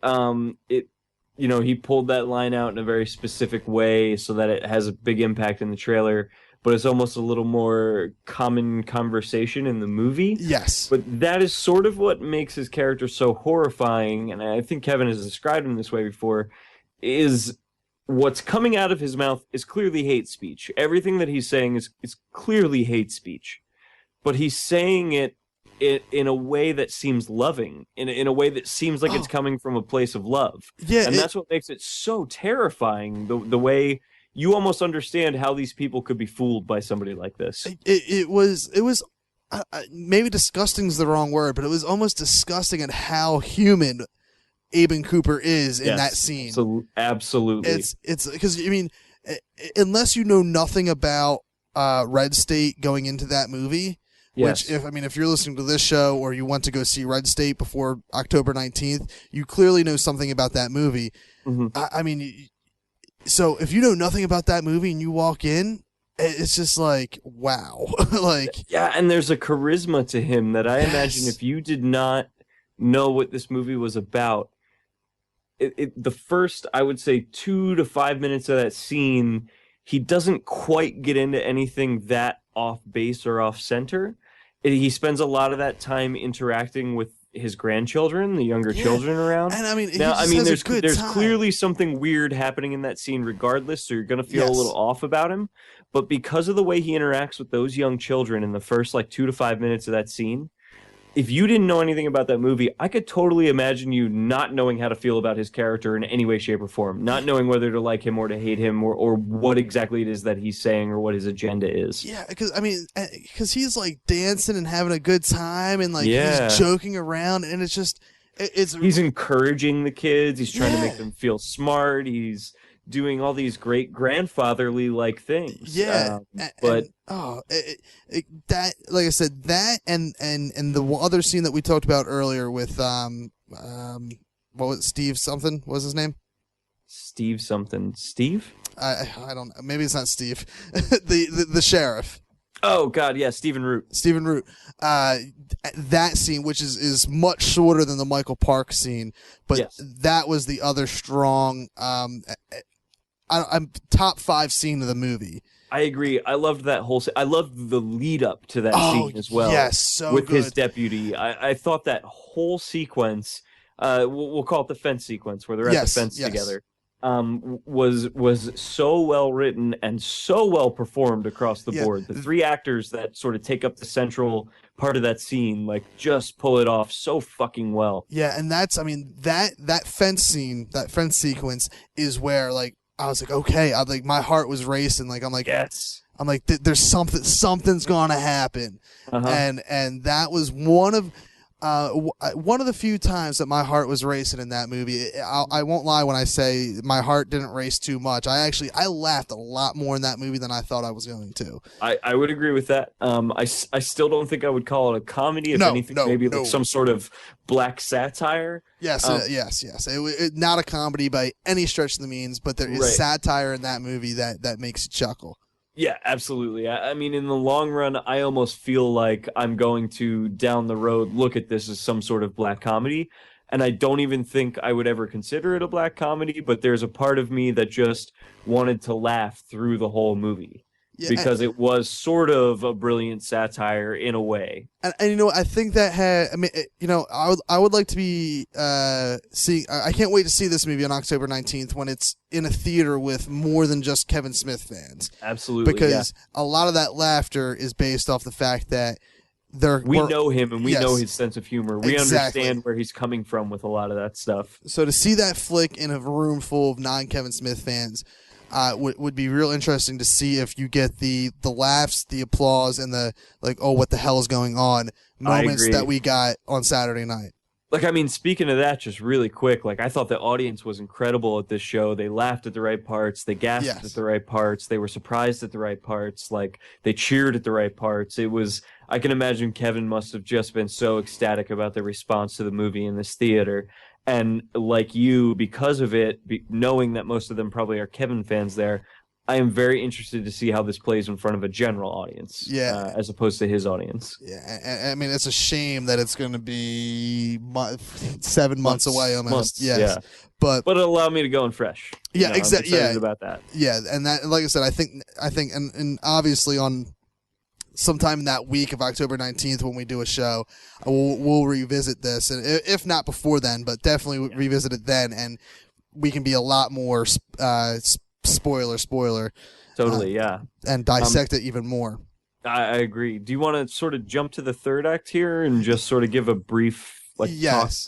He pulled that line out in a very specific way so that it has a big impact in the trailer, but it's almost a little more common conversation in the movie. Yes. But that is sort of what makes his character so horrifying, and I think Kevin has described him this way before, is what's coming out of his mouth is clearly hate speech. Everything that he's saying is clearly hate speech. But he's saying it in a way that seems loving, in a way that seems like it's coming from a place of love. Yeah, and that's what makes it so terrifying, the way you almost understand how these people could be fooled by somebody like this. It was maybe disgusting is the wrong word, but it was almost disgusting at how human Aben Cooper is in that scene. So absolutely. It's because, I mean, unless you know nothing about Red State going into that movie, yes. Which if you're listening to this show or you went to go see Red State before October 19th, you clearly know something about that movie. Mm-hmm. So if you know nothing about that movie and you walk in, it's just like, wow. Yeah, and there's a charisma to him that I imagine if you did not know what this movie was about, the first, I would say, 2 to 5 minutes of that scene, he doesn't quite get into anything that off base or off center. He spends a lot of that time interacting with his grandchildren, the younger children around. And there's clearly something weird happening in that scene regardless, so you're going to feel a little off about him. But because of the way he interacts with those young children in the first 2 to 5 minutes of that scene, if you didn't know anything about that movie, I could totally imagine you not knowing how to feel about his character in any way, shape, or form, not knowing whether to like him or to hate him or what exactly it is that he's saying or what his agenda is. Yeah, because he's like dancing and having a good time and he's joking around, and it's just he's encouraging the kids. He's trying to make them feel smart. He's doing all these great grandfatherly like things. Yeah, but that, like I said, that and the other scene that we talked about earlier with what was it, Steve something? What was his name? Steve something. Steve? I don't know. Maybe it's not Steve. the sheriff. Oh God, yeah, Stephen Root. Stephen Root. That scene, which is much shorter than the Michael Park scene, but Yes. that was the other strong top 5 scene of the movie. I agree. I loved that whole. I loved the lead up to that scene as well. Yes, so with good. his deputy. I thought that whole sequence. We'll call it the fence sequence where they're at the fence together. Was so well written and so well performed across the board. The 3 actors that sort of take up the central part of that scene, like, just pull it off so fucking well. Yeah, and that's, I mean, that fence scene, that fence sequence is where, like, I was like, okay, my heart was racing. Like, I'm like, yes. I'm like, there's something's gonna happen, and that was one of the few times that my heart was racing in that movie. I won't lie when I say my heart didn't race too much. I laughed a lot more in that movie than I thought I was going to. I would agree with that. I still don't think I would call it a comedy. If anything, maybe like some sort of black satire. Yes, yes. Not a comedy by any stretch of the means, but there is satire in that movie that makes you chuckle. Yeah, absolutely. I mean, in the long run, I almost feel like I'm going to, down the road, look at this as some sort of black comedy. And I don't even think I would ever consider it a black comedy, but there's a part of me that just wanted to laugh through the whole movie. Yeah, because it was sort of a brilliant satire in a way. And you know, I think that had, I mean, I would like to be I can't wait to see this movie on October 19th when it's in a theater with more than just Kevin Smith fans. Absolutely. Because a lot of that laughter is based off the fact that we know him and we know his sense of humor. We understand where he's coming from with a lot of that stuff. So to see that flick in a room full of non-Kevin Smith fans would be real interesting to see if you get the laughs, the applause, and the like, oh, what the hell is going on moments that we got on Saturday night. Like, I mean, speaking of that, just really quick, like, I thought the audience was incredible at this show. They laughed at the right parts. They gasped at the right parts. They were surprised at the right parts. Like, they cheered at the right parts. It was, I can imagine Kevin must have just been so ecstatic about the response to the movie in this theater. And like you, because of it, knowing that most of them probably are Kevin fans there, I am very interested to see how this plays in front of a general audience, as opposed to his audience. Yeah, I mean, it's a shame that it's going to be 7 months away almost. Yes. But it'll allow me to go in fresh. Yeah, exactly. I'm excited about that. Yeah, and that, like I said, I think, and obviously on sometime in that week of October 19th when we do a show, we'll revisit this, and if not before then, but definitely revisit it then, and we can be a lot more spoiler totally and dissect it even more. I agree. Do you want to sort of jump to the third act here and just sort of give a brief talk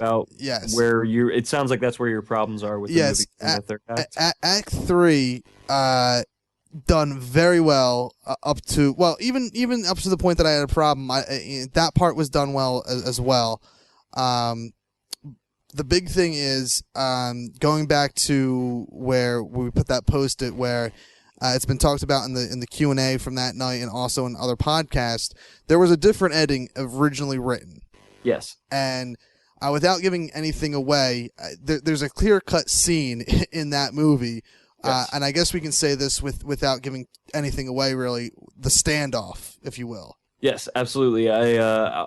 about where it sounds like that's where your problems are with the movie in the third act? Act 3 done very well up to, well, even up to the point that I had a problem. That part was done well as well. The big thing is going back to where we put that post-it where it's been talked about in the Q&A from that night and also in other podcasts. There was a different ending originally written. Yes. And without giving anything away, there's a clear-cut scene in that movie. Yes. And I guess we can say this without giving anything away, really, the standoff, if you will. Yes, absolutely. I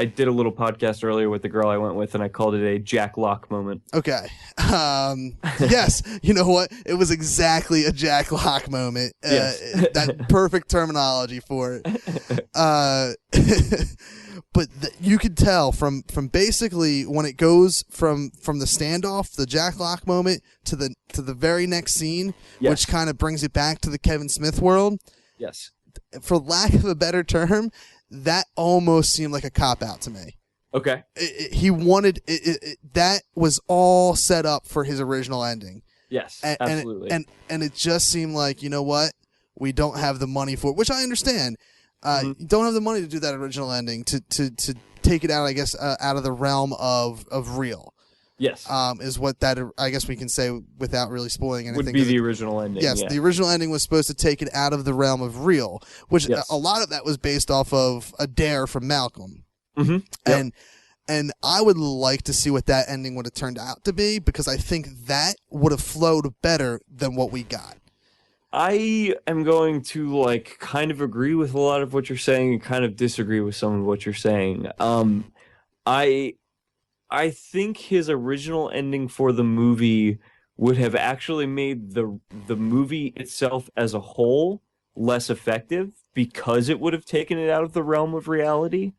did a little podcast earlier with the girl I went with, and I called it a Jack Locke moment. Okay. Yes, you know what? It was exactly a Jack Locke moment. Yes. That perfect terminology for it. But you could tell from basically when it goes from the standoff, the Jack Locke moment, to the very next scene, which kind of brings it back to the Kevin Smith world. Yes. For lack of a better term, that almost seemed like a cop-out to me. Okay. He wanted it, that was all set up for his original ending. Yes, absolutely. And it just seemed like, you know what? We don't have the money for it, which I understand. You don't have the money to do that original ending, to take it out, I guess, out of the realm of real. Yes. Is what that I guess we can say without really spoiling anything. Would be the original ending. Yes, yeah. the original ending was supposed to take it out of the realm of real, which Yes. a lot of that was based off of a dare from Malcolm. Mm-hmm. Yep. And I would like to see what that ending would have turned out to be, because I think that would have flowed better than what we got. I am going to kind of agree with a lot of what you're saying and kind of disagree with some of what you're saying. I think his original ending for the movie would have actually made the movie itself as a whole less effective, because it would have taken it out of the realm of reality.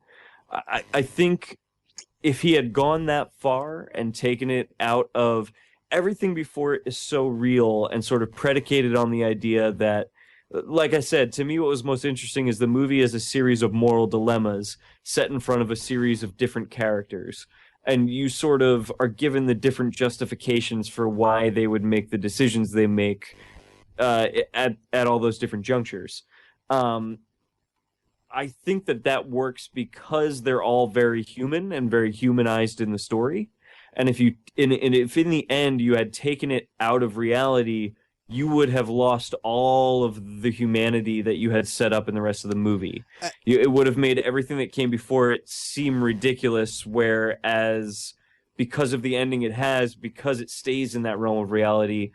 I think if he had gone that far and taken it out of everything before it is so real and sort of predicated on the idea that, like I said, to me what was most interesting is the movie is a series of moral dilemmas set in front of a series of different characters. And you sort of are given the different justifications for why they would make the decisions they make at all those different junctures. I think that works because they're all very human and very humanized in the story. And if in the end you had taken it out of reality, you would have lost all of the humanity that you had set up in the rest of the movie. It would have made everything that came before it seem ridiculous, whereas because of the ending it has, because it stays in that realm of reality,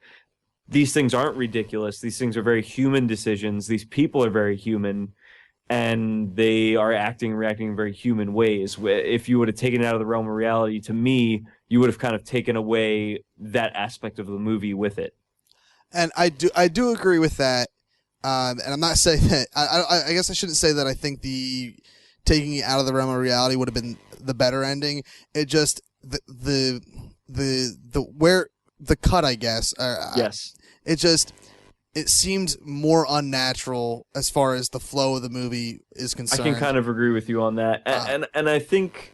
these things aren't ridiculous. These things are very human decisions. These people are very human, and they are acting and reacting in very human ways. If you would have taken it out of the realm of reality, to me, you would have kind of taken away that aspect of the movie with it. And I do agree with that, and I'm not saying that. I guess I shouldn't say that I think the taking it out of the realm of reality would have been the better ending. It just the where the cut, I guess. Yes. It seemed more unnatural as far as the flow of the movie is concerned. I can kind of agree with you on that, and I think.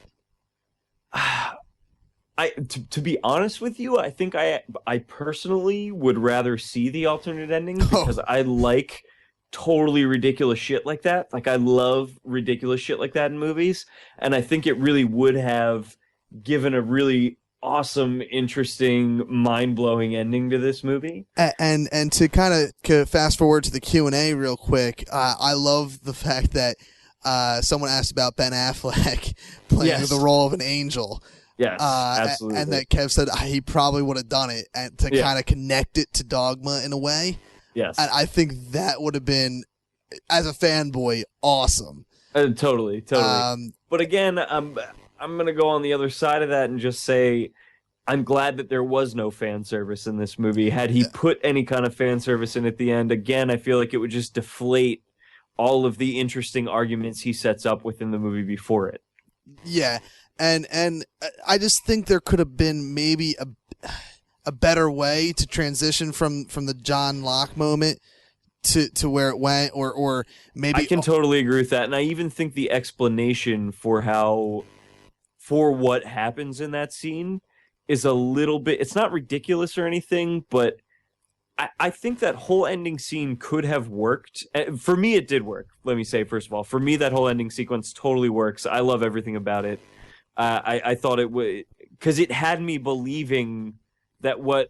To be honest with you, I think I personally would rather see the alternate ending, because I like totally ridiculous shit like that. Like, I love ridiculous shit like that in movies, and I think it really would have given a really awesome, interesting, mind-blowing ending to this movie. And to kind of fast forward to the Q&A real quick, I love the fact that someone asked about Ben Affleck playing the role of an angel. Yes, absolutely. And that Kev said he probably would have done it, and to kind of connect it to Dogma in a way. Yes. And I think that would have been, as a fanboy, awesome. Totally. But again, I'm going to go on the other side of that and just say I'm glad that there was no fan service in this movie. Had he put any kind of fan service in at the end, again, I feel like it would just deflate all of the interesting arguments he sets up within the movie before it. Yeah. And I just think there could have been maybe a better way to transition from the John Locke moment to where it went, or maybe I can totally agree with that, and I even think the explanation for what happens in that scene is a little bit. It's not ridiculous or anything, but I think that whole ending scene could have worked. For me, it did work. Let me say, first of all, for me, that whole ending sequence totally works. I love everything about it. I thought it would, because it had me believing that what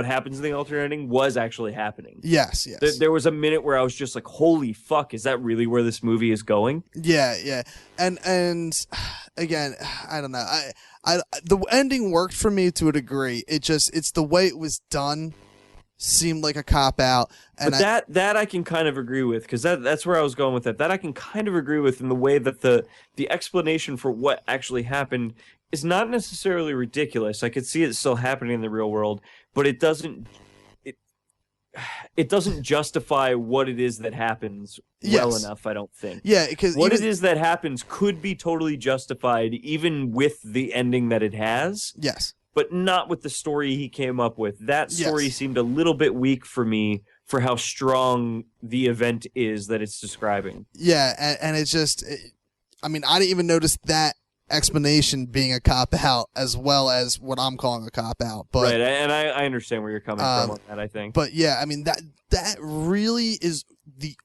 happens in the alternate ending was actually happening. Yes. There was a minute where I was just like, holy fuck, is that really where this movie is going? Yeah. And again, I don't know. The ending worked for me to a degree. It's the way it was done seemed like a cop-out. But that I can kind of agree with, because that's where I was going with that. That I can kind of agree with in the way that the explanation for what actually happened is not necessarily ridiculous. I could see it still happening in the real world, but it doesn't justify what it is that happens well enough, I don't think. Yeah, because what it is that happens could be totally justified even with the ending that it has. Yes. But not with the story he came up with. That story seemed a little bit weak for me for how strong the event is that it's describing. Yeah, and it's just, I didn't even notice that explanation being a cop-out as well as what I'm calling a cop-out. But, right, and I understand where you're coming from on that, I think. But yeah, that really is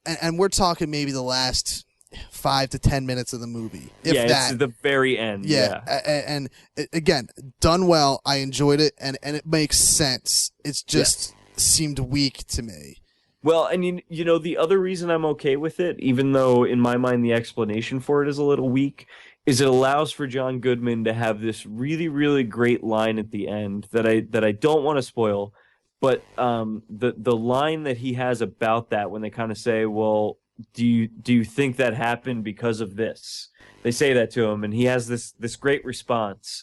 and we're talking maybe the last 5 to 10 minutes of the movie. If yeah, that. it's the very end. Yeah, and again, done well. I enjoyed it, and it makes sense. It's just seemed weak to me. Well, and you know, the other reason I'm okay with it, even though in my mind the explanation for it is a little weak, is it allows for John Goodman to have this really, really great line at the end that I don't want to spoil, but the line that he has about that when they kind of say, well, do you think that happened because of this? They say that to him, and he has this great response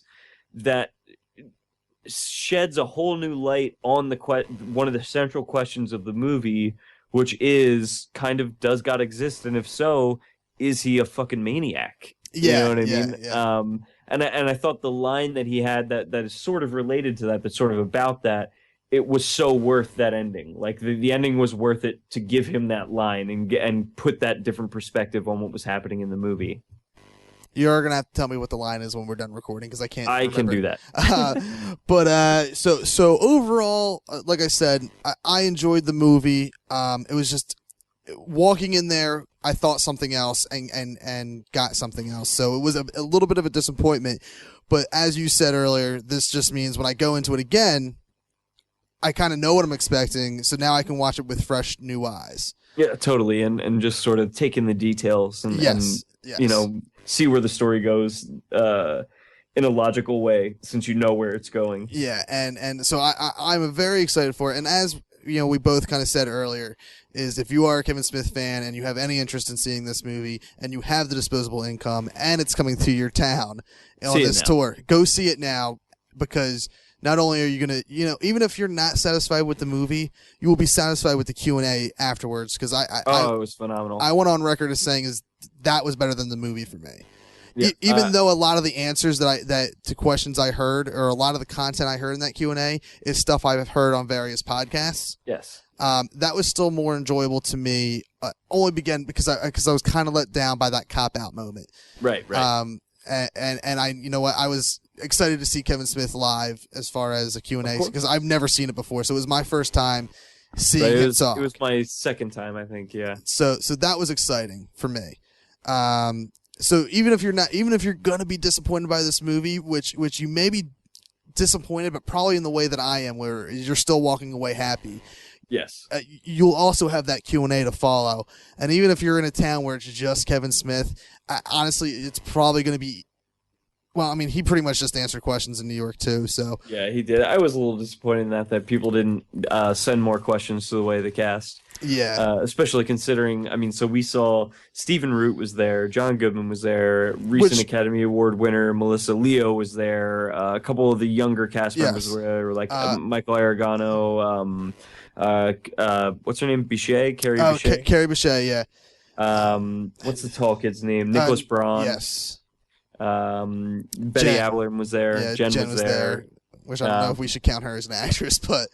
that sheds a whole new light on one of the central questions of the movie, which is kind of, does God exist, and if so, is he a fucking maniac? Yeah, you know what I mean? Yeah. And I thought the line that he had that is sort of related to that, but sort of about that, it was so worth that ending. Like the ending was worth it to give him that line and put that different perspective on what was happening in the movie. You're gonna have to tell me what the line is when we're done recording because I can't. I can do that. But so overall, like I said, I enjoyed the movie. It was just walking in there, I thought something else and got something else. So it was a little bit of a disappointment. But as you said earlier, this just means when I go into it again, I kind of know what I'm expecting. So now I can watch it with fresh new eyes. Yeah, totally, and just sort of take in the details and you know, see where the story goes in a logical way, since you know where it's going. Yeah, and so I'm very excited for it. And as you know, we both kind of said earlier, is if you are a Kevin Smith fan and you have any interest in seeing this movie and you have the disposable income and it's coming to your town on this tour, go see it now, because not only are you going to, you know, even if you're not satisfied with the movie, you will be satisfied with the Q&A afterwards, because it was phenomenal. I went on record as saying that was better than the movie for me. Yeah, even though a lot of the answers that to questions I heard, or a lot of the content I heard in that Q&A is stuff I've heard on various podcasts. Yes. That was still more enjoyable to me, only because I was kind of let down by that cop-out moment. Right. And I, you know what, I was excited to see Kevin Smith live as far as a Q&A, because I've never seen it before, so it was my first time seeing him talk. It was my second time, I think. Yeah. So that was exciting for me. So even if you're gonna be disappointed by this movie, which you may be disappointed, but probably in the way that I am, where you're still walking away happy. Yes. You'll also have that Q&A to follow, and even if you're in a town where it's just Kevin Smith, honestly, it's probably going to be. Well, I mean, he pretty much just answered questions in New York too, so. Yeah, he did. I was a little disappointed in that people didn't send more questions to the way the cast. Yeah. Especially considering, I mean, so we saw Stephen Root was there, John Goodman was there, recent Academy Award winner Melissa Leo was there, a couple of the younger cast members were there, like Michael Aragano, what's her name? Bichet? Carrie Bichet? Carrie Bichet, yeah. What's the tall kid's name? Nicholas Braun. Yes. Betty Adler was there. Yeah, Jen was there. Which I don't know if we should count her as an actress, but.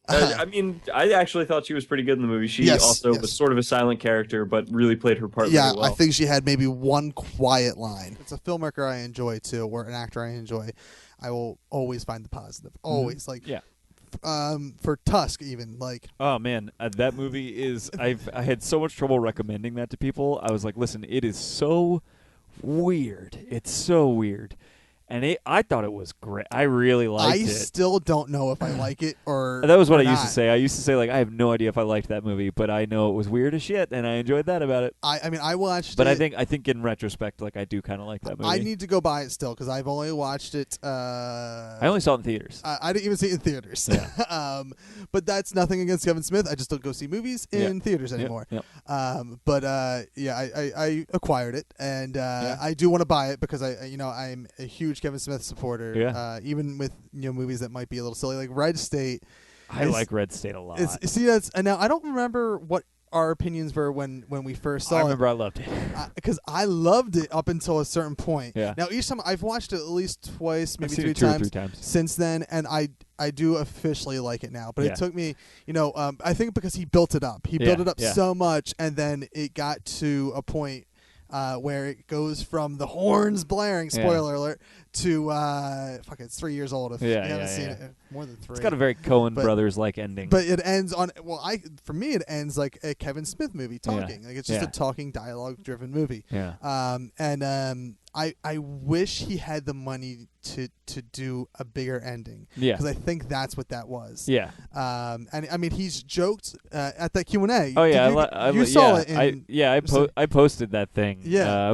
I mean, I actually thought she was pretty good in the movie. She was sort of a silent character, but really played her part really well. I think she had maybe one quiet line. It's a filmmaker I enjoy too, or an actor I enjoy. I will always find the positive. Always. For Tusk, even oh man, that movie is. I had so much trouble recommending that to people. I was like, listen, it is so weird. It's so weird. And I thought it was great. I really liked it. I still don't know if I like it or. That was what I used to say. I used to say, I have no idea if I liked that movie, but I know it was weird as shit, and I enjoyed that about it. I mean, I watched but it. I think in retrospect, I do kind of like that movie. I need to go buy it still, because I've only watched it. I only saw it in theaters. I didn't even see it in theaters. Yeah. But that's nothing against Kevin Smith. I just don't go see movies in theaters anymore. Yep. But I acquired it, and I do want to buy it because I'm a huge Kevin Smith supporter. Yeah. Even with movies that might be a little silly, like Red State. I like Red State a lot. And now I don't remember what our opinions were when we first saw it. I remember I loved it. Because I loved it up until a certain point. Yeah. Now, each time I've watched it at least twice, maybe I've seen three it times, 2 or 3 times since then, and I do officially like it now. But it took me, I think because he built it up. He built it up so much, and then it got to a point where it goes from the horns blaring, spoiler alert, to it's 3 years old if you haven't seen it. More than 3. It's got a very Coen Brothers like ending. But it ends on for me it ends like a Kevin Smith movie talking. Like it's just a talking dialogue driven movie. Yeah. I wish he had the money to do a bigger ending. Yeah. Because I think that's what that was. Yeah. And I mean he's joked at that Q&A. Oh yeah, you saw it. I posted that thing. Yeah. I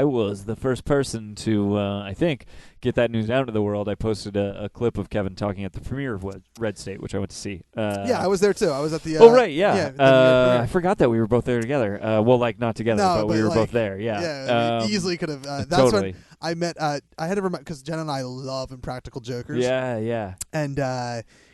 was the first person to I think get that news out into the world. I posted a clip of Kevin talking at the premiere of Red State, which I went to see. I was there too. I was at the. Oh right, yeah. I forgot that we were both there together. Well, like not together, but we were both there. Yeah. Yeah. We easily could have. That's totally. when I met. I had to remember because Jen and I love Impractical Jokers. Yeah, yeah. And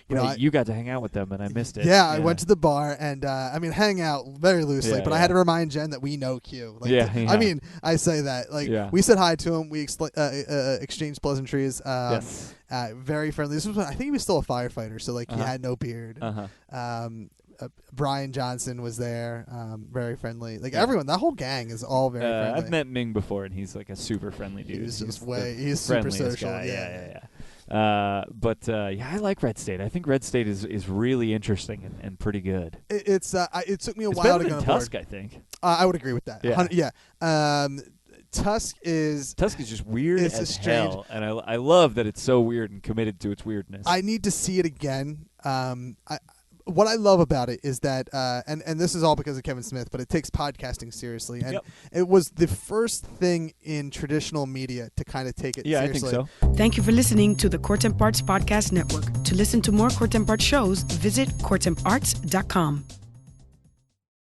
you got to hang out with them, and I missed it. Yeah, I went to the bar, and hang out very loosely, but I had to remind Jen that we know Q. Like, I mean, I say that. Like, we said hi to him. We exchanged pleasantries. Yes. Very friendly. This was when I think he was still a firefighter, so like he had no beard. Brian Johnson was there. Very friendly. Like everyone, that whole gang is all very friendly. I've met Ming before, and he's like a super friendly dude. He's super social. Guy. Yeah. But I like Red State. I think Red State is really interesting and pretty good. It took me a while better to than go Tusk, aboard. I think. I would agree with that. Yeah. Tusk is just weird as strange. hell, and I love that it's so weird and committed to its weirdness. I need to see it again. What I love about it is that, and this is all because of Kevin Smith, but it takes podcasting seriously, and it was the first thing in traditional media to kind of take it seriously. I think so. Thank you for listening to the Court Arts Podcast Network. To listen to more Court Arts shows, visit courtemparts.com.